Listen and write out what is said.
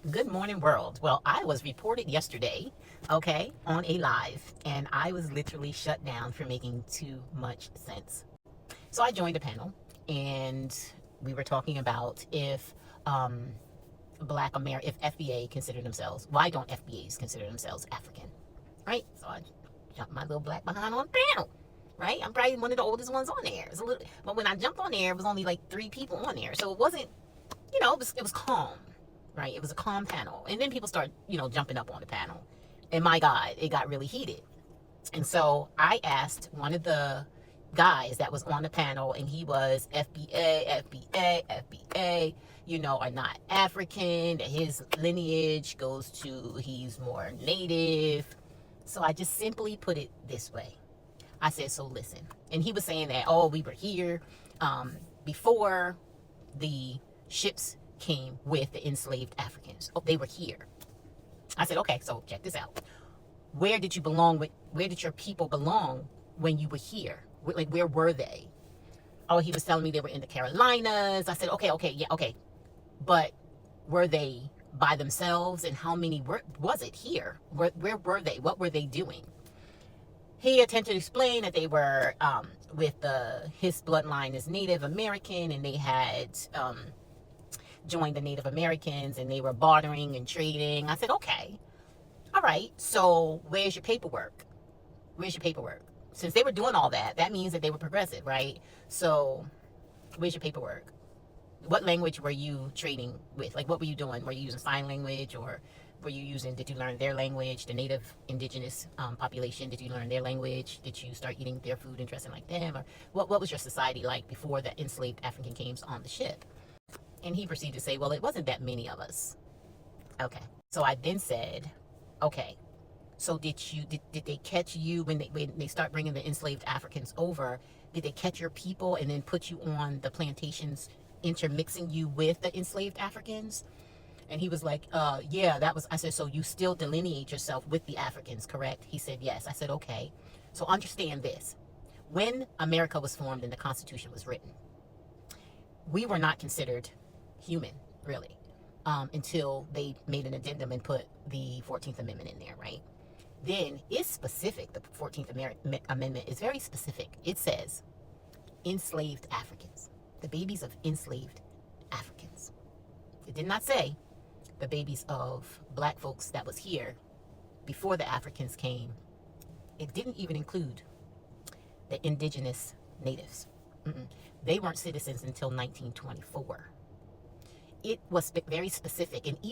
Good morning, world. Well, I was reported yesterday, okay, on a live, and I was literally shut down for making too much sense. So I joined a panel, and we were talking about if if FBA consider themselves, why don't FBAs consider themselves African, right? So I jumped my little black behind on the panel, right? I'm probably one of the oldest ones on there. But when I jumped on there, it was only like 3 people on there, so it wasn't, it was calm, right? It was a calm panel. And then people start, jumping up on the panel. And my God, it got really heated. And so I asked one of the guys that was on the panel, and he was FBA, FBA, FBA, are not African, that his lineage goes to, he's more native. So I just simply put it this way. I said, so listen. And he was saying that, oh, we were here before the ships came with the enslaved Africans. Oh, they were here. I said, okay, so check this out. Where did you belong with, where did your people belong when you were here? Like, where were they? Oh, he was telling me they were in the Carolinas. I said, okay, yeah, okay. But were they by themselves? And how many was it here? Where were they? What were they doing? He attempted to explain that they were his bloodline is Native American, and they had joined the Native Americans, and they were bartering and trading. I said, okay, all right, so where's your paperwork? Where's your paperwork? Since they were doing all that, that means that they were progressive, right? So where's your paperwork? What language were you trading with? Like, what were you doing? Were you using sign language, or did you learn their language, the native indigenous population? Did you learn their language? Did you start eating their food and dressing like them? Or what was your society like before the enslaved African came on the ship? And he proceeded to say, well, it wasn't that many of us. Okay. So I then said, okay, so did they catch you when they start bringing the enslaved Africans over? Did they catch your people and then put you on the plantations, intermixing you with the enslaved Africans? And he was like, yeah, that was, I said, so you still delineate yourself with the Africans, correct? He said, yes. I said, okay. So understand this. When America was formed and the Constitution was written, we were not considered human, really, until they made an addendum and put the 14th Amendment in there, right? Then it's specific. The 14th Amendment is very specific. It says enslaved Africans, the babies of enslaved Africans. It did not say the babies of black folks that was here before the Africans came. It didn't even include the indigenous natives. Mm-mm. They weren't citizens until 1924. It was very specific, and even